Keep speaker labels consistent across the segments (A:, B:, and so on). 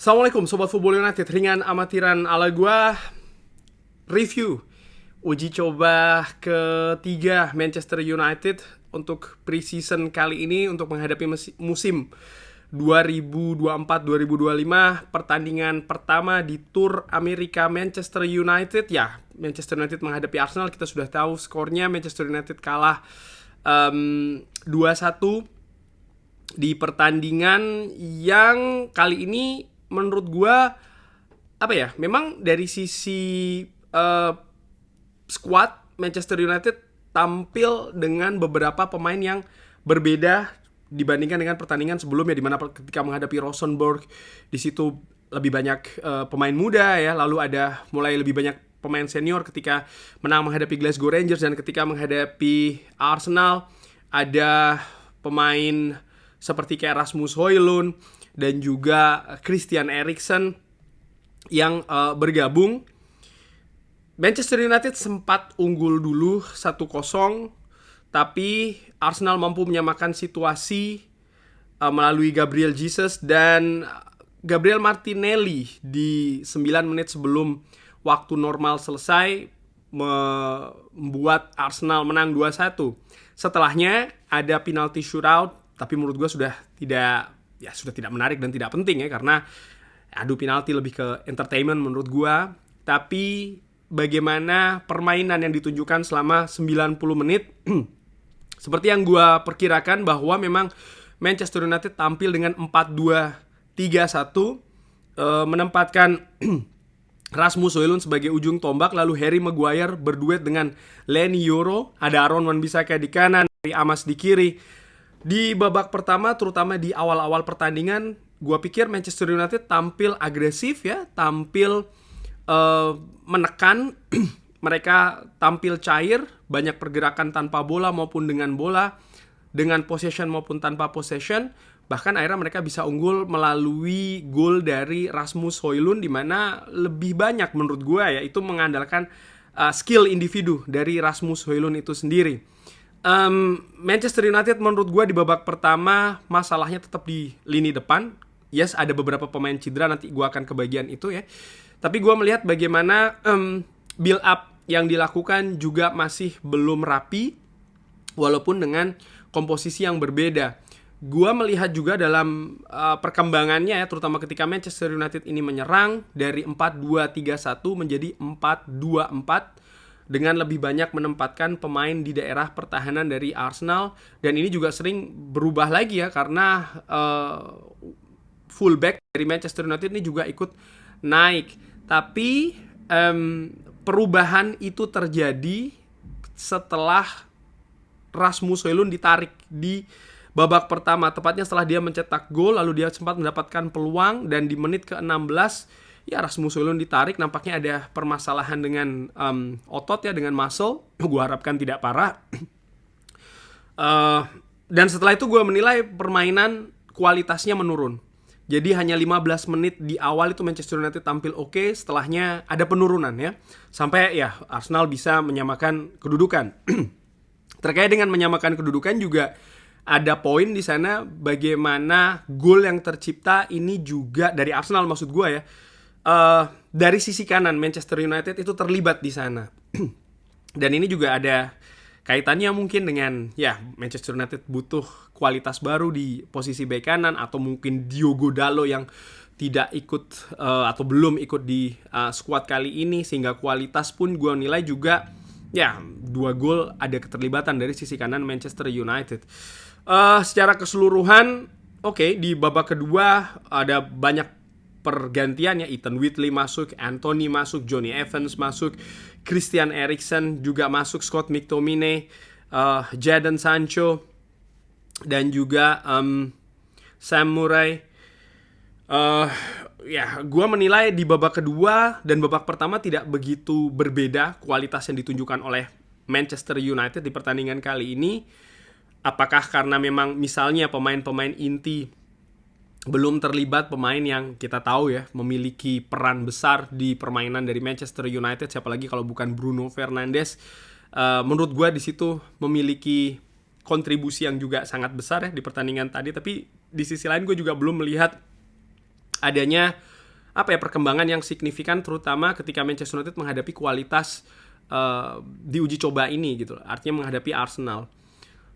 A: Assalamualaikum Sobat Football United, ringan amatiran ala gua. Review uji coba ketiga Manchester United untuk preseason kali ini untuk menghadapi musim 2024-2025. Pertandingan pertama di Tour Amerika Manchester United. Ya, Manchester United menghadapi Arsenal. Kita sudah tahu skornya, Manchester United kalah 2-1 di pertandingan yang kali ini menurut gua memang dari sisi squad Manchester United tampil dengan beberapa pemain yang berbeda dibandingkan dengan pertandingan sebelumnya, di mana ketika menghadapi Rosenborg di situ lebih banyak pemain muda ya, lalu ada mulai lebih banyak pemain senior ketika menang menghadapi Glasgow Rangers, dan ketika menghadapi Arsenal ada pemain seperti kayak Rasmus Højlund dan juga Christian Eriksen yang bergabung. Manchester United sempat unggul dulu 1-0, tapi Arsenal mampu menyamakan situasi melalui Gabriel Jesus dan Gabriel Martinelli di 9 menit sebelum waktu normal selesai membuat Arsenal menang 2-1. Setelahnya ada penalti shootout, tapi menurut gue sudah tidak menarik dan tidak penting ya, karena adu penalti lebih ke entertainment menurut gue. Tapi bagaimana permainan yang ditunjukkan selama 90 menit seperti yang gue perkirakan bahwa memang Manchester United tampil dengan 4-2-3-1, menempatkan Rasmus Højlund sebagai ujung tombak, lalu Harry Maguire berduet dengan Leny Yoro, ada Aaron Wan-Bissaka di kanan, Amas di kiri. Di babak pertama, terutama di awal-awal pertandingan, gue pikir Manchester United tampil agresif ya, tampil menekan. Mereka tampil cair, banyak pergerakan tanpa bola maupun dengan bola, dengan possession maupun tanpa possession. Bahkan akhirnya mereka bisa unggul melalui gol dari Rasmus Højlund, di mana lebih banyak menurut gue ya itu mengandalkan skill individu dari Rasmus Højlund itu sendiri. Manchester United menurut gue di babak pertama masalahnya tetap di lini depan. Yes, ada beberapa pemain cedera, nanti gue akan ke bagian itu ya. Tapi gue melihat bagaimana build up yang dilakukan juga masih belum rapi, walaupun dengan komposisi yang berbeda. Gue melihat juga dalam perkembangannya ya, terutama ketika Manchester United ini menyerang dari 4-2-3-1 menjadi 4-2-4 dengan lebih banyak menempatkan pemain di daerah pertahanan dari Arsenal. Dan ini juga sering berubah lagi ya, karena fullback dari Manchester United ini juga ikut naik. Tapi perubahan itu terjadi setelah Rasmus Højlund ditarik di babak pertama, tepatnya setelah dia mencetak gol, lalu dia sempat mendapatkan peluang, dan di menit ke-16 ya Rasmus Højlund ditarik. Nampaknya ada permasalahan dengan otot ya, dengan muscle. Gue harapkan tidak parah. Dan setelah itu gue menilai permainan kualitasnya menurun. Jadi hanya 15 menit di awal itu Manchester United tampil oke, setelahnya ada penurunan ya. Sampai ya Arsenal bisa menyamakan kedudukan. Terkait dengan menyamakan kedudukan juga ada poin di sana bagaimana gol yang tercipta ini juga dari Arsenal, maksud gue ya. Dari sisi kanan Manchester United itu terlibat di sana. Dan ini juga ada kaitannya mungkin dengan ya Manchester United butuh kualitas baru di posisi bek kanan, atau mungkin Diogo Dalot yang tidak ikut atau belum ikut di squad kali ini, sehingga kualitas pun gue nilai juga ya 2 gol ada keterlibatan dari sisi kanan Manchester United. Secara keseluruhan oke, di babak kedua ada banyak pergantian ya. Ethan Whitley masuk, Anthony masuk, Johnny Evans masuk, Christian Eriksen juga masuk, Scott McTominay, Jadon Sancho, dan juga Sam Murray. Gue menilai di babak kedua dan babak pertama tidak begitu berbeda kualitas yang ditunjukkan oleh Manchester United di pertandingan kali ini. Apakah karena memang misalnya pemain-pemain inti belum terlibat, pemain yang kita tahu ya memiliki peran besar di permainan dari Manchester United, siapa lagi kalau bukan Bruno Fernandes. Menurut gue di situ memiliki kontribusi yang juga sangat besar ya di pertandingan tadi. Tapi di sisi lain gue juga belum melihat adanya perkembangan yang signifikan, terutama ketika Manchester United menghadapi kualitas di uji coba ini gitu, artinya menghadapi Arsenal.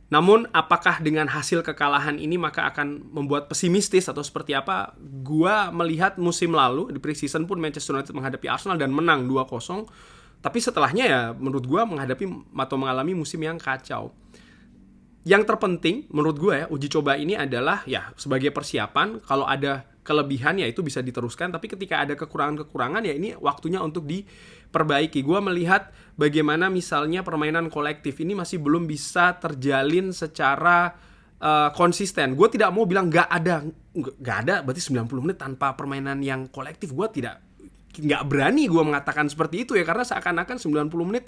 A: Namun apakah dengan hasil kekalahan ini maka akan membuat pesimistis atau seperti apa? Gua melihat musim lalu di pre-season pun Manchester United menghadapi Arsenal dan menang 2-0. Tapi setelahnya ya menurut gua menghadapi atau mengalami musim yang kacau. Yang terpenting menurut gue ya, uji coba ini adalah ya sebagai persiapan. Kalau ada kelebihan ya itu bisa diteruskan, tapi ketika ada kekurangan-kekurangan ya ini waktunya untuk diperbaiki. Gue melihat bagaimana misalnya permainan kolektif ini masih belum bisa terjalin secara konsisten. Gue tidak mau bilang nggak ada berarti 90 menit tanpa permainan yang kolektif. Gue nggak berani gue mengatakan seperti itu ya, karena seakan-akan 90 menit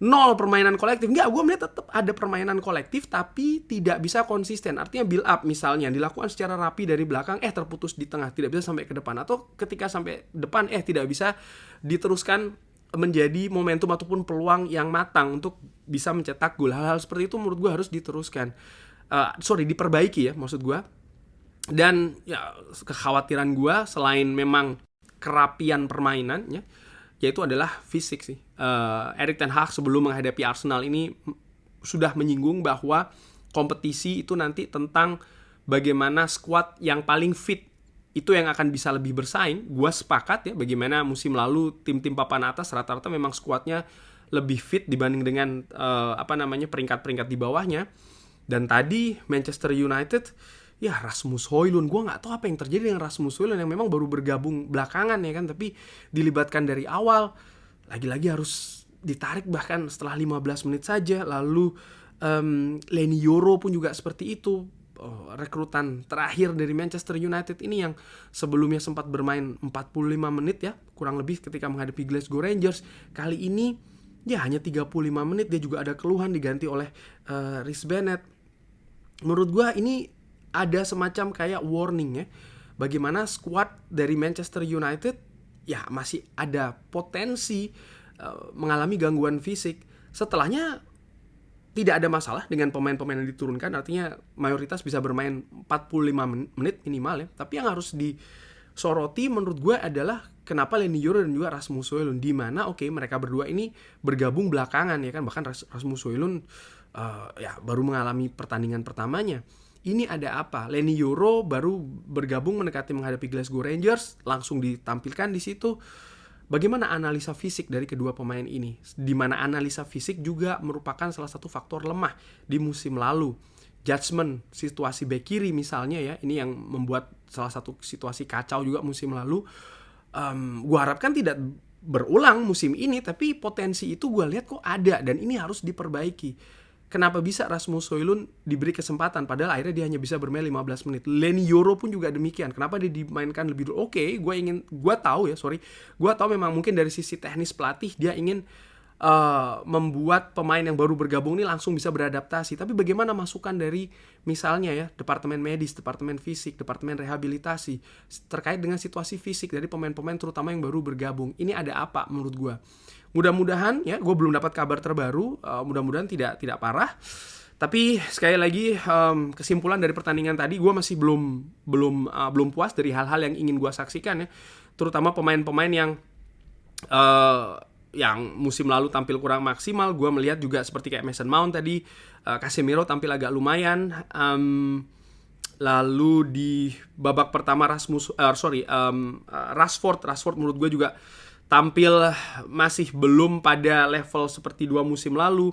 A: nol permainan kolektif. Enggak, gue melihat tetap ada permainan kolektif tapi tidak bisa konsisten. Artinya build up misalnya dilakukan secara rapi dari belakang, terputus di tengah, tidak bisa sampai ke depan. Atau ketika sampai depan, tidak bisa diteruskan menjadi momentum ataupun peluang yang matang untuk bisa mencetak gol. Hal-hal seperti itu menurut gue harus diteruskan. Diperbaiki ya maksud gue. Dan ya kekhawatiran gue selain memang kerapian permainannya, yaitu adalah fisik sih. Erik ten Hag sebelum menghadapi Arsenal ini sudah menyinggung bahwa kompetisi itu nanti tentang bagaimana skuad yang paling fit itu yang akan bisa lebih bersaing. Gua sepakat ya, bagaimana musim lalu tim-tim papan atas rata-rata memang skuadnya lebih fit dibanding dengan peringkat-peringkat di bawahnya. Dan tadi Manchester United, ya Rasmus Højlund, gue nggak tahu apa yang terjadi dengan Rasmus Højlund yang memang baru bergabung belakangan ya kan, tapi dilibatkan dari awal, lagi-lagi harus ditarik bahkan setelah 15 menit saja. Lalu Leny Yoro pun juga seperti itu, rekrutan terakhir dari Manchester United ini yang sebelumnya sempat bermain 45 menit ya kurang lebih ketika menghadapi Glasgow Rangers. Kali ini ya hanya 35 menit, dia juga ada keluhan, diganti oleh Reece Bennett. Menurut gue ini ada semacam kayak warning ya, bagaimana skuad dari Manchester United ya masih ada potensi mengalami gangguan fisik. Setelahnya tidak ada masalah dengan pemain-pemain yang diturunkan, artinya mayoritas bisa bermain 45 menit minimal ya. Tapi yang harus disoroti menurut gue adalah kenapa Leny Yoro dan juga Rasmus Højlund, di mana mereka berdua ini bergabung belakangan ya kan, bahkan Rasmus Højlund baru mengalami pertandingan pertamanya. Ini ada apa? Leny Yoro baru bergabung mendekati menghadapi Glasgow Rangers, langsung ditampilkan di situ. Bagaimana analisa fisik dari kedua pemain ini? Di mana analisa fisik juga merupakan salah satu faktor lemah di musim lalu. Judgement situasi bek kiri misalnya ya, ini yang membuat salah satu situasi kacau juga musim lalu. Gua harapkan tidak berulang musim ini, tapi potensi itu gue lihat kok ada dan ini harus diperbaiki. Kenapa bisa Rasmus Højlund diberi kesempatan padahal akhirnya dia hanya bisa bermain 15 menit. Leny Yoro pun juga demikian. Kenapa dia dimainkan lebih dulu? Gue tahu memang mungkin dari sisi teknis pelatih dia ingin membuat pemain yang baru bergabung ini langsung bisa beradaptasi. Tapi bagaimana masukan dari misalnya ya departemen medis, departemen fisik, departemen rehabilitasi terkait dengan situasi fisik dari pemain-pemain terutama yang baru bergabung? Ini ada apa menurut gue? Mudah-mudahan ya, gue belum dapat kabar terbaru, mudah-mudahan tidak parah. Tapi sekali lagi kesimpulan dari pertandingan tadi, gue masih belum puas dari hal-hal yang ingin gue saksikan ya, terutama pemain-pemain yang musim lalu tampil kurang maksimal. Gue melihat juga seperti kayak Mason Mount tadi, Casemiro tampil agak lumayan. Lalu di babak pertama Rashford menurut gue juga tampil masih belum pada level seperti 2 musim lalu.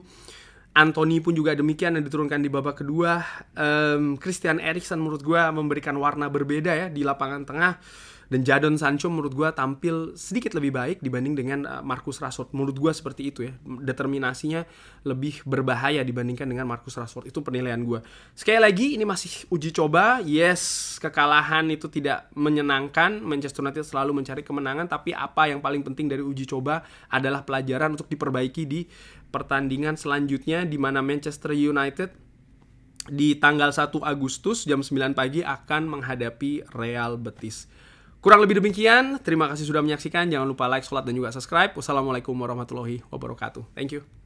A: Anthony pun juga demikian yang diturunkan di babak kedua. Christian Eriksen menurut gue memberikan warna berbeda ya di lapangan tengah. Dan Jadon Sancho menurut gue tampil sedikit lebih baik dibanding dengan Marcus Rashford. Menurut gue seperti itu ya. Determinasinya lebih berbahaya dibandingkan dengan Marcus Rashford. Itu penilaian gue. Sekali lagi ini masih uji coba. Yes, kekalahan itu tidak menyenangkan. Manchester United selalu mencari kemenangan. Tapi apa yang paling penting dari uji coba adalah pelajaran untuk diperbaiki di pertandingan selanjutnya, di mana Manchester United di tanggal 1 Agustus jam 9 pagi akan menghadapi Real Betis. Kurang lebih demikian, terima kasih sudah menyaksikan. Jangan lupa like, share, dan juga subscribe. Wassalamualaikum warahmatullahi wabarakatuh. Thank you.